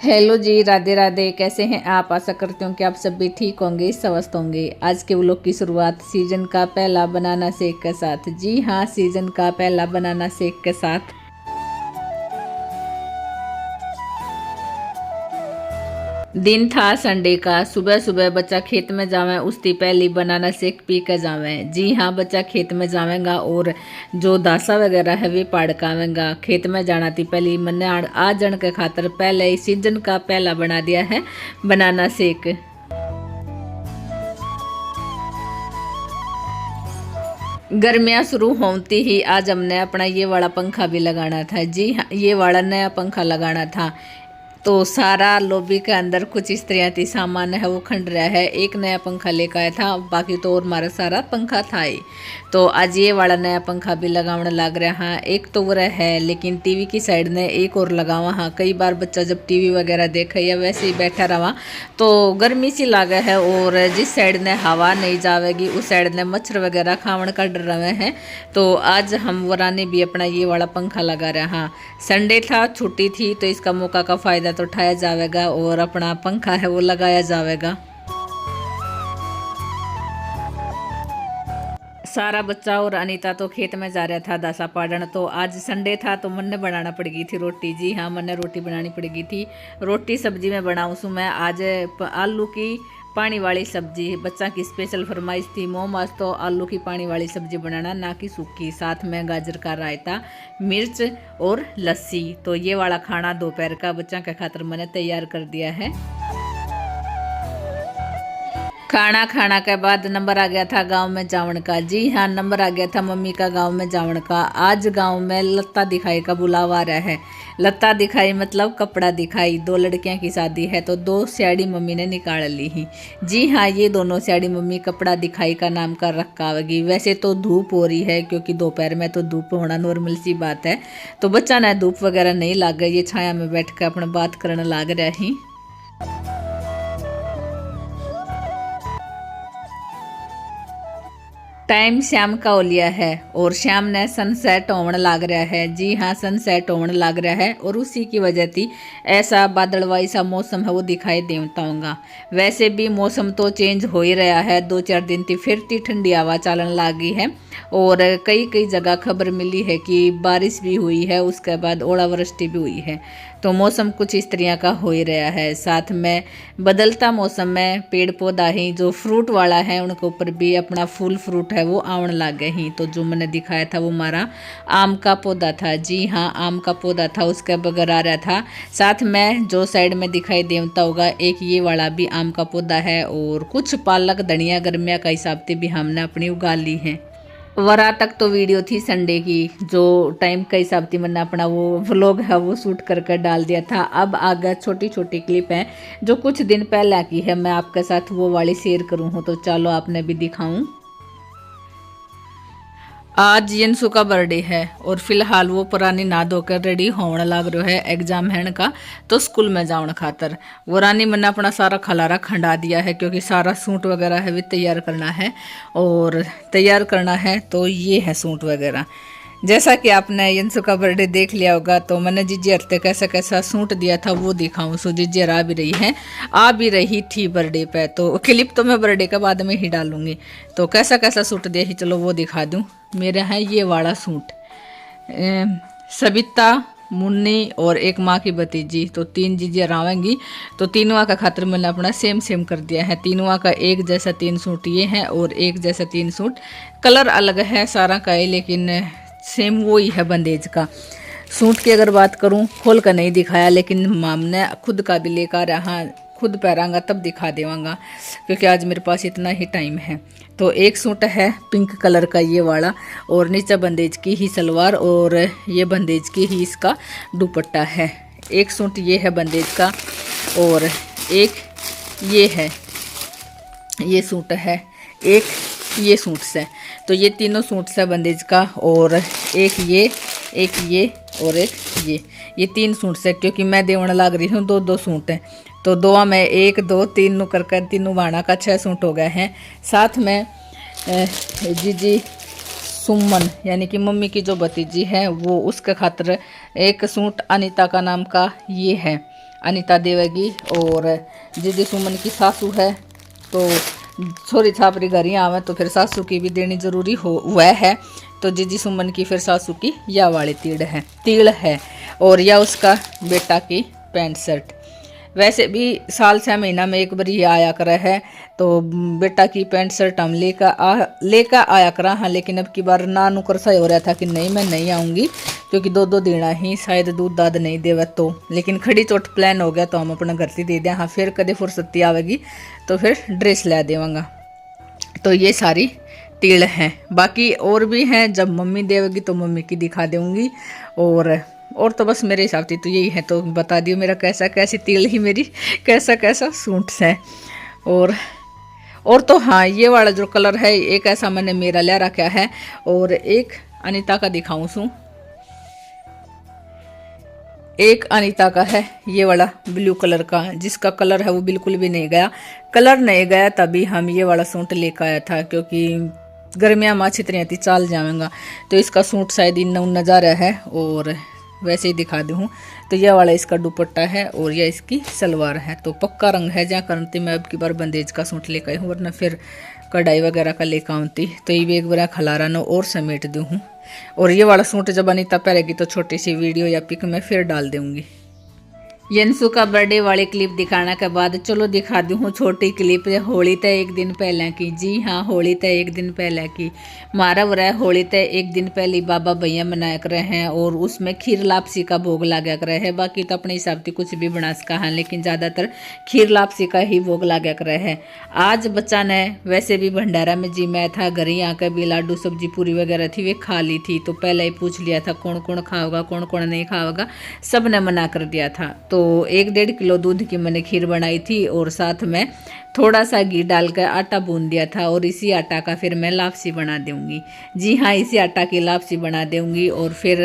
Hello जी, राधे राधे। कैसे हैं आप? आशा करती हूँ कि आप सब भी ठीक होंगे, स्वस्थ होंगे। आज के व्लॉग की शुरुआत सीजन का पहला बनाना शेक के साथ। जी हाँ, सीजन का पहला बनाना शेक के साथ। दिन था संडे का। सुबह सुबह बच्चा खेत में जावे, उसकी पहली बनाना शेक पी के जावे। जी हाँ, बच्चा खेत में जावेगा और जो दासा वगैरह है वे पाड़ कावेगा। खेत में जाना थी पहली मैंने आ जन के खातर पहले ही सीजन का पहला बना दिया है बनाना शेक। गर्मियाँ शुरू होती ही आज हमने अपना ये वाला पंखा भी लगाना था। जी हाँ, ये वाला नया पंखा लगाना था। तो सारा लॉबी के अंदर कुछ इस तरह की सामान है वो खंड रहा है। एक नया पंखा लेकर आया था, बाकी तो और हमारा सारा पंखा था ही। तो आज ये वाला नया पंखा भी लगाने लग रहा। हाँ, एक तो वो है, लेकिन टीवी की साइड ने एक और लगावा। हाँ, कई बार बच्चा जब टीवी वगैरह देखे या वैसे ही बैठा रहा तो गर्मी सी लागे है, और जिस साइड ने हवा नहीं जावेगी उस साइड ने मच्छर वगैरह खावन का डर रहे हैं। तो आज हम वराने भी अपना ये वाला पंखा लगा रहे। हाँ, संडे था, छुट्टी थी, तो इसका मौका का फ़ायदा तो उठाया जाएगा और अपना पंखा है वो लगाया जाएगा। सारा बच्चा और अनीता तो खेत में जा रहा था दासा पाड़न। तो आज संडे था तो मन ने बनाना पड़ेगी थी रोटी। जी हाँ, मन ने रोटी बनानी पड़ेगी थी। रोटी सब्जी में बनाऊँ सू मैं आज आलू की पानी वाली सब्जी। बच्चा की स्पेशल फरमाइश थी मोम, आज तो आलू की पानी वाली सब्जी बनाना, ना कि सूखी। साथ में गाजर का रायता, मिर्च और लस्सी। तो ये वाला खाना दोपहर का बच्चा के खातर मैंने तैयार कर दिया है। खाना के बाद नंबर आ गया था गांव में जावन का। जी हाँ, नंबर आ गया था मम्मी का गांव में जावन का। आज गांव में लत्ता दिखाई का बुलावा आ रहा है। लत्ता दिखाई मतलब कपड़ा दिखाई। दो लड़कियां की शादी है तो दो स्याड़ी मम्मी ने निकाल ली ही। जी हाँ, ये दोनों स्याड़ी मम्मी कपड़ा दिखाई का नाम कर रखा होगी। वैसे तो धूप हो रही है, क्योंकि दोपहर में तो धूप होना नॉर्मल सी बात है। तो बच्चा ने धूप वगैरह नहीं लाग गई, ये छाया में बैठ कर अपना बात करने लाग रहा ही। टाइम शाम का हो लिया है और शाम ने सनसेट होने लग रहा है। जी हाँ, सनसेट होने लग रहा है और उसी की वजह थी ऐसा बादलवाई सा मौसम है वो दिखाई देता होगा। वैसे भी मौसम तो चेंज हो ही रहा है। 2-4 दिन थी फिर थी ठंडी हवा चलन लगी है और कई कई जगह खबर मिली है कि बारिश भी हुई है, उसके बाद ओलावृष्टि भी हुई है। तो मौसम कुछ इस तरह का हो ही रहा है। साथ में बदलता मौसम में पेड़ पौधा ही जो फ्रूट वाला है उनके ऊपर भी अपना फूल फ्रूट है वो आवन लग गए ही। तो जो मैंने दिखाया था वो हमारा आम का पौधा था। जी हाँ, आम का पौधा था, उसके बगैर आ रहा था। साथ में जो साइड में दिखाई देता होगा एक ये वाला भी आम का पौधा है, और कुछ पालक धनिया गर्मिया का हिसाब से भी हमने अपनी उगा ली है। वरा तक तो वीडियो थी संडे की, जो टाइम का हिसाब थी मैंने अपना वो व्लॉग है वो शूट कर कर डाल दिया था। अब आगे छोटी छोटी क्लिप है जो कुछ दिन पहले की है, मैं आपके साथ वो वाली शेयर करूँ हूँ। तो चलो आपने भी दिखाऊं। आज यंसु का बर्थडे है और फिलहाल वो पुरानी ना धोकर रेडी होने लग रहा है एग्जाम है का, तो स्कूल में जाने खातर। वो रानी मैंने अपना सारा खलारा खंडा दिया है, क्योंकि सारा सूट वगैरह है भी तैयार करना है और तैयार करना है। तो ये है सूट वगैरह। जैसा कि आपने यंसु का बर्थडे देख लिया होगा, तो मैंने जीजी हरते कैसा कैसा सूट दिया था वो दिखाऊं। सो जीजी आ भी रही है, आ भी रही थी बर्थडे पे। तो क्लिप तो मैं बर्थडे के बाद में ही डालूंगी। तो कैसा कैसा सूट दिया ही चलो वो दिखा दूं। मेरा है ये वाला सूट, सबिता, मुन्नी और एक माँ की भतीजी, तो 3 जीजियाँ आवेंगी। तो तीनों का खातर मैंने अपना सेम सेम कर दिया है। तीनों का एक जैसा 3 सूट ये है और एक जैसा 3 सूट। कलर अलग है सारा का ही, लेकिन सेम वो ही है बंदेज का। सूट की अगर बात करूं, खोल कर नहीं दिखाया, लेकिन माम ने खुद का भी लेकर रहा, खुद पहरांगा तब दिखा देवांगा, क्योंकि आज मेरे पास इतना ही टाइम है। तो एक सूट है पिंक कलर का ये वाला, और नीचे बंदेज की ही सलवार और ये बंदेज की ही इसका दुपट्टा है। एक सूट ये है बंदेज का और एक ये है, ये सूट है, एक ये सूट से। तो ये तीनों सूट से बंदेज का, और एक ये और एक ये 3 सूट से, क्योंकि मैं देवन लग रही हूँ 2-2 सूट हैं। तो 2 में 1 2 3 नु कर तीनों बाणा का 6 सूट हो गए हैं। साथ में जीजी सुमन यानी कि मम्मी की जो भतीजी है वो, उसके खातर एक सूट अनीता का नाम का ये है। अनीता देवेगी। और जीजी सुमन की सासू है तो छोरी छापरी घर ही आवे तो फिर सासू की भी देनी जरूरी हो वह है। तो जीजी सुमन की फिर सासू की या वाली तिल है और या उसका बेटा की पैंट शर्ट। वैसे भी साल 6 महीना में एक बार ही आया करा है तो बेटा की पैंट शर्ट हम लेकर आया करा। हाँ लेकिन अब की बार ना नुकर सा हो रहा था कि नहीं मैं नहीं आऊँगी क्योंकि 2 दिन ही शायद दूध दाद नहीं देवे तो। लेकिन खड़ी चोट प्लान हो गया तो हम अपना घर से दे दें। हाँ फिर कदे फुर्सती आवेगी तो फिर ड्रेस ला देवांगा। तो ये सारी तिल हैं, बाकी और भी हैं, जब मम्मी देवेगी तो मम्मी की दिखा दूँगी। और तो बस मेरे हिसाब से तो यही है। तो बता दियो मेरा कैसी तिल ही मेरी कैसा सूट्स है। और तो हाँ ये वाला जो कलर है एक ऐसा मैंने मेरा ले रखा है और एक अनीता का दिखाऊं सू। एक अनीता का है ये वाला ब्लू कलर का जिसका कलर है वो बिल्कुल भी नहीं गया तभी हम ये वाला सूट लेकर आया था क्योंकि गर्मियाँ माँ छितरियाँ थी चाल जाएंगा। तो इसका सूट शायद इन नज़ारा है और वैसे ही दिखा दूँ तो यह वाला इसका दुपट्टा है और यह इसकी सलवार है। तो पक्का रंग है जहाँ करती मैं अब की बार बंदेज का सूट लेकर आई हूँ वरना फिर कढ़ाई वगैरह का लेकर आती तो ये भी एक बार खलारा न और समेट दूँ। और ये वाला सूट जब अनीता पहनेगी तो छोटी सी वीडियो या पिक मैं फिर डाल दूँगी। यंसु का बर्थडे वाली क्लिप दिखाने के बाद चलो दिखा दूँ छोटी क्लिप होली तय एक दिन पहले की। जी हाँ होली तय एक दिन पहले की मारा वरा होली तय एक दिन पहले बाबा भैया मनाया कर रहे हैं और उसमें खीर लापसी का भोग लगा कर रहे हैं। बाकी तो अपने हिसाब से कुछ भी बना सका है लेकिन ज़्यादातर खीर लापसी का ही भोग लगा कर रहे हैं। आज बच्चा ने वैसे भी भंडारा में जी मैं था घर ही आकर भी लाडू सब्जी पूरी वगैरह थी वे खा ली थी तो पहले ही पूछ लिया था कौन कौन खाओगा कौन कौन नहीं खाओगा, सब ने मना कर दिया था। तो 1-1.5 किलो दूध की मैंने खीर बनाई थी और साथ में थोड़ा सा घी डालकर आटा भून दिया था और इसी आटा का फिर मैं लापसी बना दूंगी। जी हाँ इसी आटा की लापसी बना दूंगी। और फिर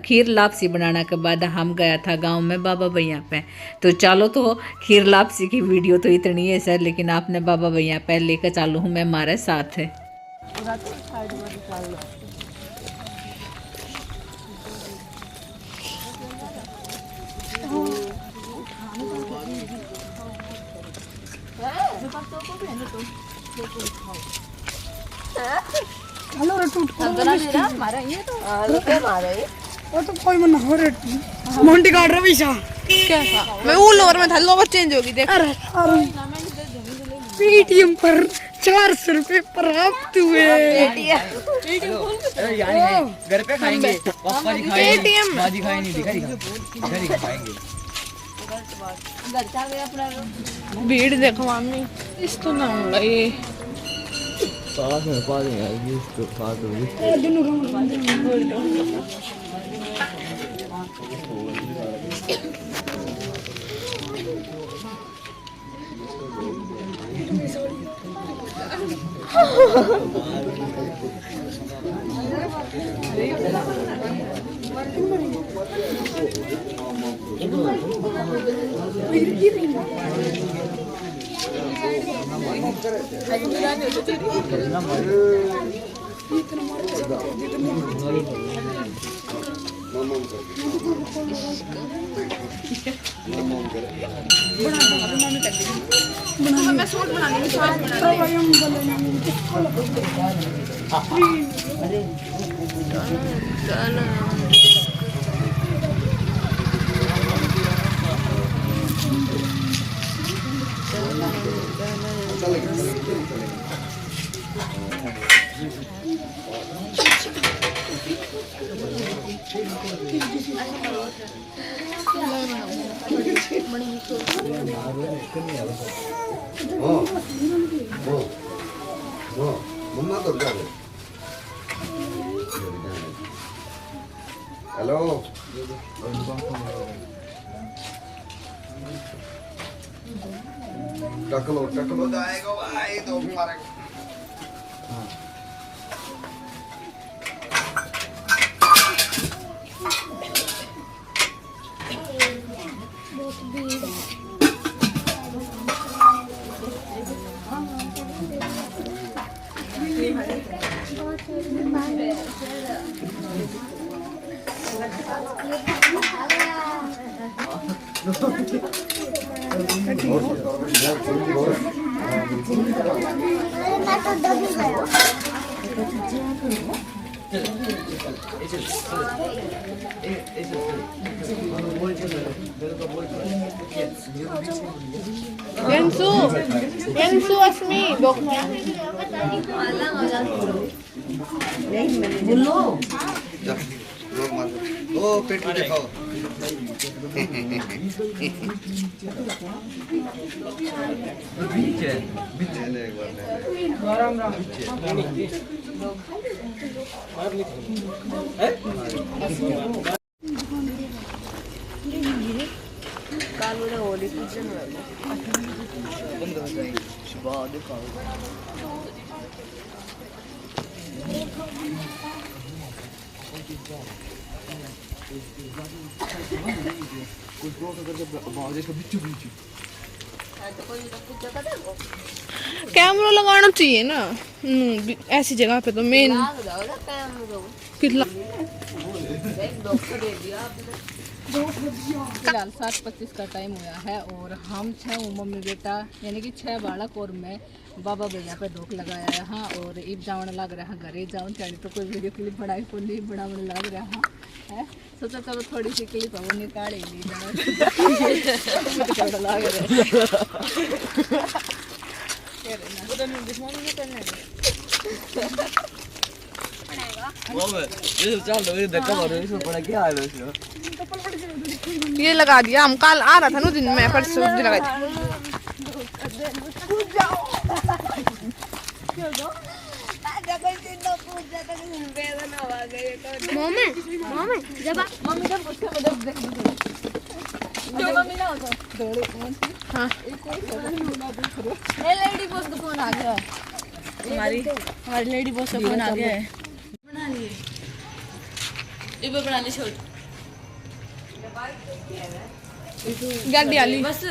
खीर लापसी बनाने के बाद हम गया था गांव में बाबा भैया पे। तो चलो तो खीर लापसी की वीडियो तो इतनी है सर लेकिन आपने बाबा भैया पे लेकर चालू हूँ मैं हमारे साथ है। हेलो रे टूट मारा ये तो रुके मारे वो तो कोई मन हो रे मोंटी काट रहा पैसा कैसा मैं वो लोअर में था लोअर चेंज होगी देख। अरे पेटीएम पर 400 रुपए प्राप्त हुए। घर पे खाएंगे पापा जी खाएंगे दादी खाएंगे दिखा खाएंगे। भीड़ देखो मामी इस तो ना होगा ये पास में पा देंगे इसको पास होगी। मैं सूट बनाने मम्मा तो क्या है? हेलो टकलो जाएगा भाई तो मारे Yensu, Yensu Asmi, doknya. जा, लोग मार ओ पेट में दिखाओ ले ले एक बार ले ले। कैमरा लगाना चाहिए ना ऐसी जगह पे तो मेन कितना फिलहाल 7:25 का टाइम हुआ है और हम 6 मम्मी बेटा यानी कि 6 बालक और मैं बाबा भैया पे ढोक लगाया यहाँ और ईब जावन लग रहा घरे जाऊँ चाहे तो कोई वीडियो क्लिप बनाई को नहीं बनावन लग रहा है सोचा चलो थोड़ी सी क्लिप वो निकाल ही लग ये लगा दिया हम कल आ रहा था ना दिन में परसों दिन लगा दिया मम्मी मम्मी जब मम्मी जब उसके मतलब देख मम्मी ना होता हाँ ए लेडी बॉस का फोन आ गया हमारी लेडी बॉस का फोन आ गया है बना लिए इब बना ली छोड़ गाड़ी वाली बस